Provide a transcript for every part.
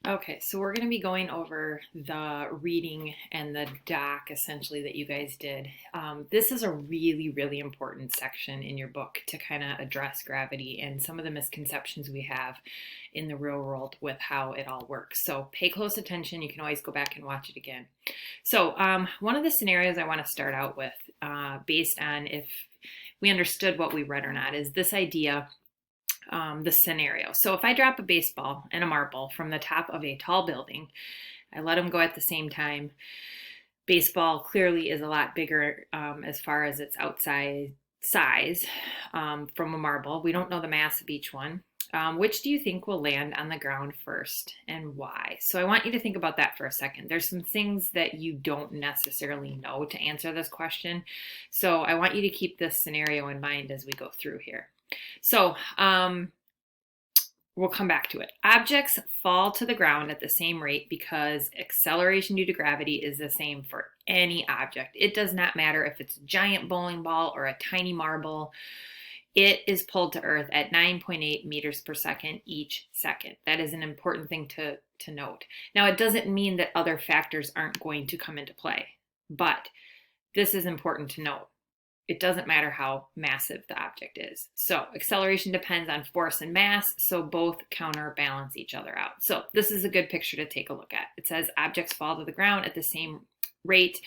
Okay, so we're going to be going over the reading and the doc essentially that you guys did. This is a really, really important section in your book to kind of address gravity and some of the misconceptions we have in the real world with how it all works. So pay close attention. You can always go back and watch it again. So, one of the scenarios I want to start out with, based on if we understood what we read or not, is this idea, the scenario. So if I drop a baseball and a marble from the top of a tall building, I let them go at the same time. Baseball clearly is a lot bigger, as far as its outside size, from a marble. We don't know the mass of each one. Which do you think will land on the ground first and why? So I want you to think about that for a second. There's some things that you don't necessarily know to answer this question. So I want you to keep this scenario in mind as we go through here. So we'll come back to it. Objects fall to the ground at the same rate because acceleration due to gravity is the same for any object. It does not matter if it's a giant bowling ball or a tiny marble. It is pulled to Earth at 9.8 meters per second each second. That is an important thing to note. Now, it doesn't mean that other factors aren't going to come into play, but this is important to note. It doesn't matter how massive the object is. So acceleration depends on force and mass, so both counterbalance each other out. So this is a good picture to take a look at. It says objects fall to the ground at the same rate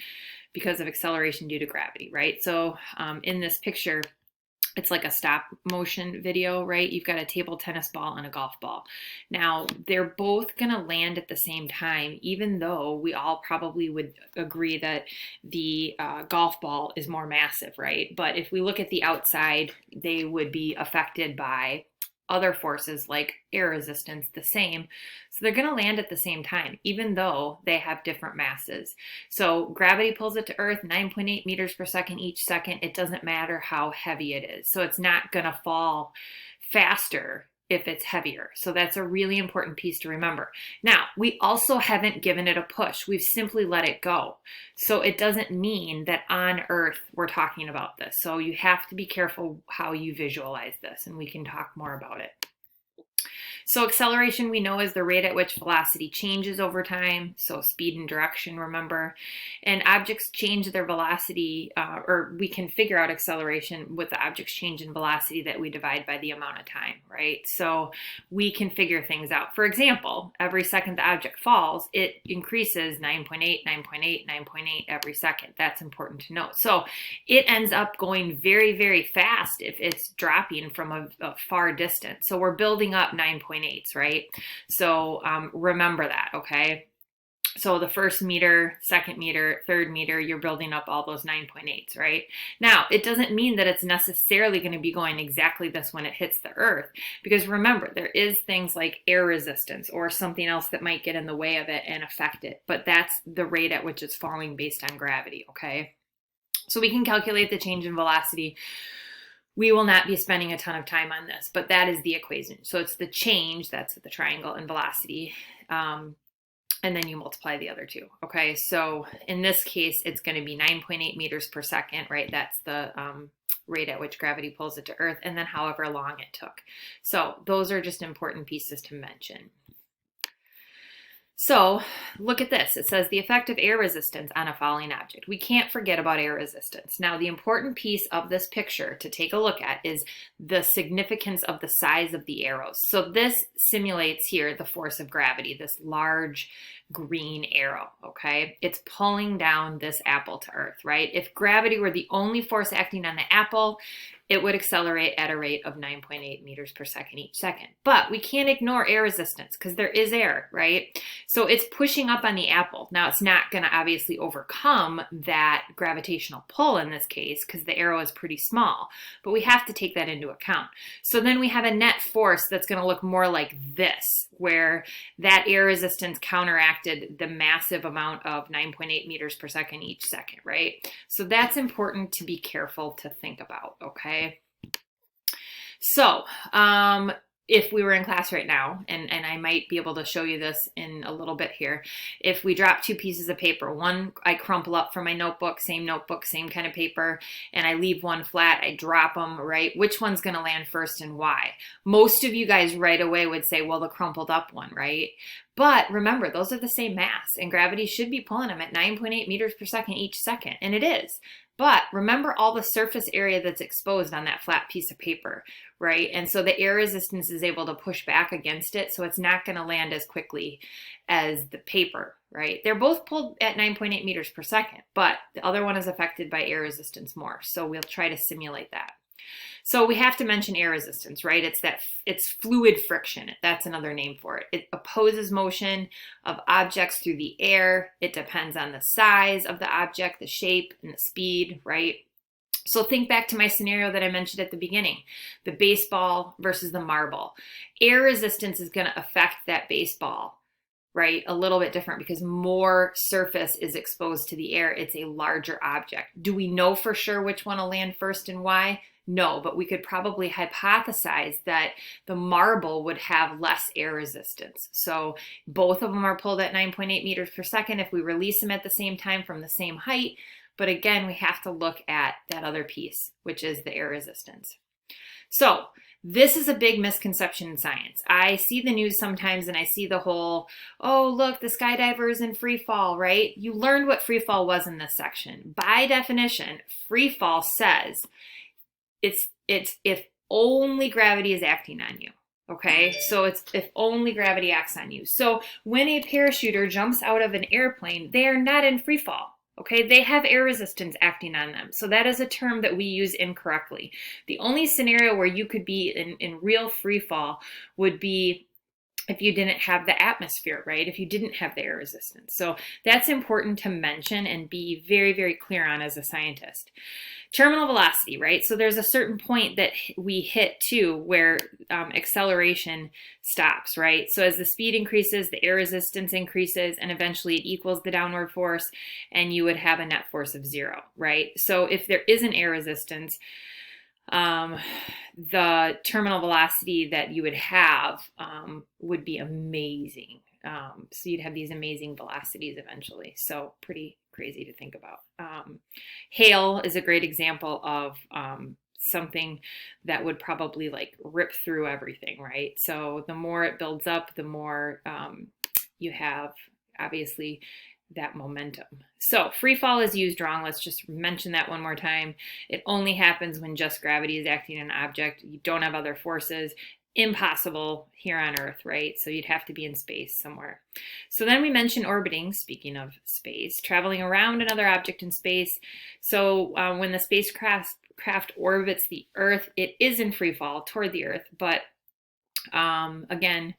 because of acceleration due to gravity, right? So in this picture, it's like a stop motion video, right? You've got a table tennis ball and a golf ball. Now, they're both going to land at the same time, even though we all probably would agree that the golf ball is more massive, right? But if we look at the outside, they would be affected by other forces like air resistance the same. So they're going to land at the same time, even though they have different masses. So gravity pulls it to Earth 9.8 meters per second each second. It doesn't matter how heavy it is. So it's not going to fall faster if it's heavier. So that's a really important piece to remember. Now, we also haven't given it a push. We've simply let it go. So it doesn't mean that on Earth we're talking about this. So you have to be careful how you visualize this, and we can talk more about it. So acceleration, we know, is the rate at which velocity changes over time. So speed and direction, remember. And objects change their velocity, or we can figure out acceleration with the object's change in velocity that we divide by the amount of time, right? So we can figure things out. For example, every second the object falls, it increases 9.8, 9.8, 9.8 every second. That's important to note. So it ends up going very, very fast if it's dropping from a far distance. So we're building up 9.8s, right? So remember that, okay? So the first meter, second meter, third meter, you're building up all those 9.8s, right? Now, it doesn't mean that it's necessarily going to be going exactly this when it hits the Earth, because remember, there is things like air resistance or something else that might get in the way of it and affect it, but that's the rate at which it's falling based on gravity, okay? So we can calculate the change in velocity. We will not be spending a ton of time on this, but that is the equation. So it's the change, that's the triangle, and velocity, and then you multiply the other two, okay? So in this case, it's going to be 9.8 meters per second, right? That's the rate at which gravity pulls it to Earth, and then however long it took. So those are just important pieces to mention. So look at this. It says the effect of air resistance on a falling object. We can't forget about air resistance. Now, the important piece of this picture to take a look at is the significance of the size of the arrows. So this simulates here the force of gravity, this large green arrow, okay? It's pulling down this apple to Earth, right? If gravity were the only force acting on the apple, it would accelerate at a rate of 9.8 meters per second each second. But we can't ignore air resistance because there is air, right? So it's pushing up on the apple. Now, it's not going to obviously overcome that gravitational pull in this case because the arrow is pretty small, but we have to take that into account. So then we have a net force that's going to look more like this, where that air resistance counteracted the massive amount of 9.8 meters per second each second, right? So that's important to be careful to think about, okay? So if we were in class right now, and I might be able to show you this in a little bit here, if we drop two pieces of paper, one I crumple up from my notebook, same kind of paper, and I leave one flat, I drop them, right? Which one's going to land first and why? Most of you guys right away would say, well, the crumpled up one, right? But remember, those are the same mass, and gravity should be pulling them at 9.8 meters per second each second, and it is. But remember all the surface area that's exposed on that flat piece of paper, right? And so the air resistance is able to push back against it, so it's not going to land as quickly as the paper, right? They're both pulled at 9.8 meters per second, but the other one is affected by air resistance more. So we'll try to simulate that. So we have to mention air resistance, right? It's fluid friction. That's another name for it. It opposes motion of objects through the air. It depends on the size of the object, the shape, and the speed, right? So think back to my scenario that I mentioned at the beginning, the baseball versus the marble. Air resistance is going to affect that baseball, right? A little bit different because more surface is exposed to the air. It's a larger object. Do we know for sure which one will land first and why? No, but we could probably hypothesize that the marble would have less air resistance. So both of them are pulled at 9.8 meters per second if we release them at the same time from the same height. But again, we have to look at that other piece, which is the air resistance. So this is a big misconception in science. I see the news sometimes and I see the whole, oh, look, the skydiver is in free fall, right? You learned what free fall was in this section. By definition, free fall says it's if only gravity is acting on you. Okay, so it's if only gravity acts on you. So when a parachuter jumps out of an airplane, they are not in free fall. Okay, they have air resistance acting on them. So that is a term that we use incorrectly. The only scenario where you could be in real free fall would be if you didn't have the atmosphere, right? If you didn't have the air resistance. So that's important to mention and be very, very clear on as a scientist. Terminal velocity, right? So there's a certain point that we hit too where acceleration stops, right? So as the speed increases, the air resistance increases, and eventually it equals the downward force, and you would have a net force of 0, right? So if there is an air resistance, the terminal velocity that you would have would be amazing. So you'd have these amazing velocities eventually. So pretty crazy to think about. Hail is a great example of something that would probably like rip through everything, right? So the more it builds up, the more you have obviously that momentum. So free fall is used wrong. Let's just mention that one more time. It only happens when just gravity is acting on an object. You don't have other forces. Impossible here on Earth, right? So you'd have to be in space somewhere. So then we mentioned orbiting, speaking of space, traveling around another object in space. So when the spacecraft orbits the Earth, it is in free fall toward the Earth, but again,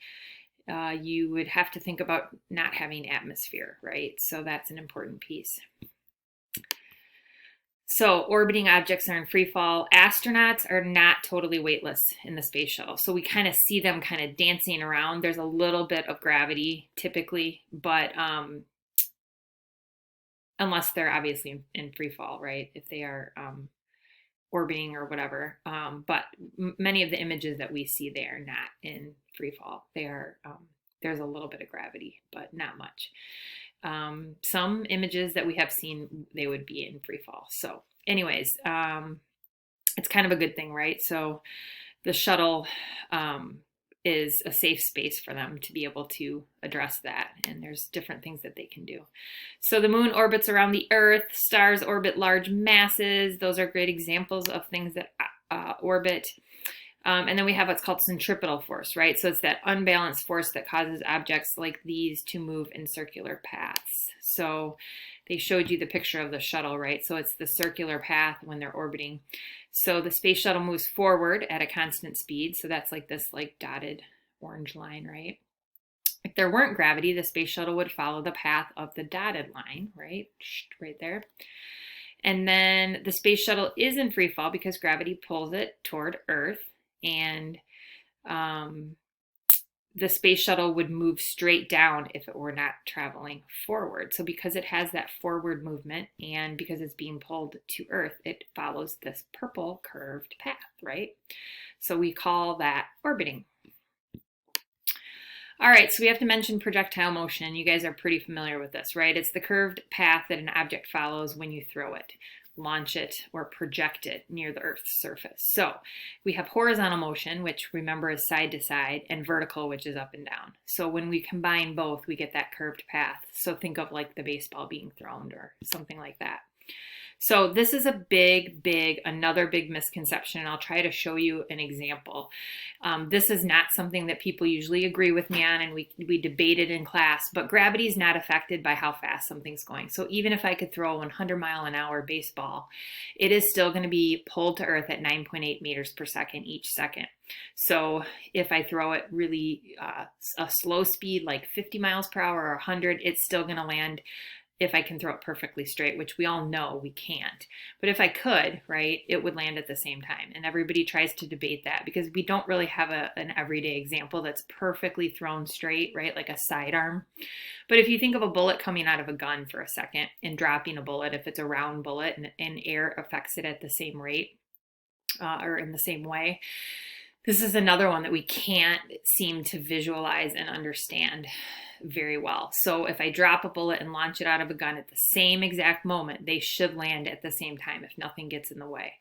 you would have to think about not having atmosphere, right? So that's an important piece. So orbiting objects are in free fall. Astronauts are not totally weightless in the space shuttle. So we kind of see them kind of dancing around. There's a little bit of gravity typically, but unless they're obviously in free fall, right? If they are orbiting or whatever. But many of the images that we see, they are not in free fall. They are, there's a little bit of gravity, but not much. Some images that we have seen, they would be in free fall. So anyways, it's kind of a good thing, right? So the shuttle is a safe space for them to be able to address that. And there's different things that they can do. So the moon orbits around the Earth. Stars orbit large masses. Those are great examples of things that orbit. And then we have what's called centripetal force, right? So it's that unbalanced force that causes objects like these to move in circular paths. So they showed you the picture of the shuttle, right? So it's the circular path when they're orbiting. So the space shuttle moves forward at a constant speed. So that's like this like dotted orange line, right? If there weren't gravity, the space shuttle would follow the path of the dotted line, right? Right there. And then the space shuttle is in free fall because gravity pulls it toward Earth. And the space shuttle would move straight down if it were not traveling forward. So because it has that forward movement and because it's being pulled to Earth, it follows this purple curved path, right? So we call that orbiting. All right, so we have to mention projectile motion. You guys are pretty familiar with this, right? It's the curved path that an object follows when you throw it, launch it, or project it near the Earth's surface. So we have horizontal motion, which remember is side to side, and vertical, which is up and down. So when we combine both, we get that curved path. So think of like the baseball being thrown or something like that. So this is a another big misconception, and I'll try to show you an example. This is not something that people usually agree with me on, and we debate it in class, but gravity is not affected by how fast something's going. So even if I could throw a 100-mile-an-hour baseball, it is still going to be pulled to Earth at 9.8 meters per second each second. So if I throw it really a slow speed, like 50 miles per hour or 100, it's still going to land if I can throw it perfectly straight, which we all know we can't. But if I could, right, it would land at the same time. And everybody tries to debate that because we don't really have an everyday example that's perfectly thrown straight, right, like a sidearm. But if you think of a bullet coming out of a gun for a second and dropping a bullet, if it's a round bullet and air affects it at the same rate or in the same way, this is another one that we can't seem to visualize and understand very well. So if I drop a bullet and launch it out of a gun at the same exact moment, they should land at the same time if nothing gets in the way.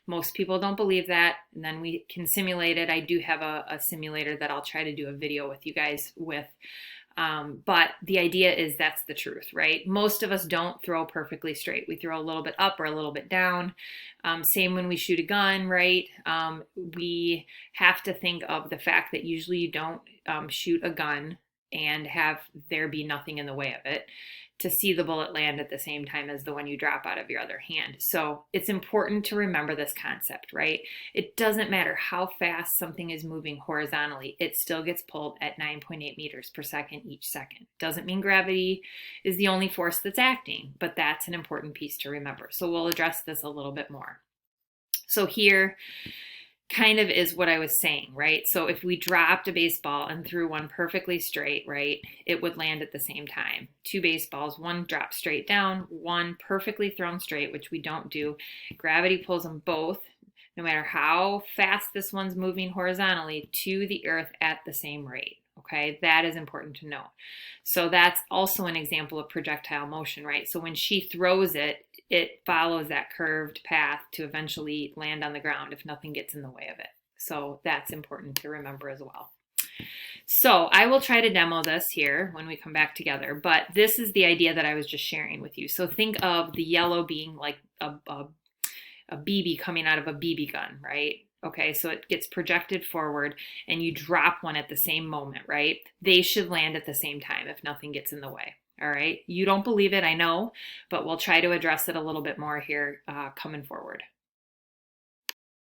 Most people don't believe that, and then we can simulate it. I do have a simulator that I'll try to do a video with you guys with. But the idea is that's the truth, right? Most of us don't throw perfectly straight. We throw a little bit up or a little bit down. Same when we shoot a gun, right? We have to think of the fact that usually you don't shoot a gun and have there be nothing in the way of it to see the bullet land at the same time as the one you drop out of your other hand. So it's important to remember this concept, right? It doesn't matter how fast something is moving horizontally, it still gets pulled at 9.8 meters per second each second. Doesn't mean gravity is the only force that's acting, but that's an important piece to remember. So we'll address this a little bit more. So here kind of is what I was saying, right? So if we dropped a baseball and threw one perfectly straight, right, it would land at the same time. Two baseballs, one drops straight down, one perfectly thrown straight, which we don't do. Gravity pulls them both, no matter how fast this one's moving horizontally, to the Earth at the same rate. Okay, that is important to know. So that's also an example of projectile motion, right? So when she throws it, it follows that curved path to eventually land on the ground if nothing gets in the way of it. So that's important to remember as well. So I will try to demo this here when we come back together, but this is the idea that I was just sharing with you. So think of the yellow being like a BB coming out of a BB gun, right? Okay, so it gets projected forward and you drop one at the same moment, right? They should land at the same time if nothing gets in the way. All right, you don't believe it, I know, but we'll try to address it a little bit more here coming forward.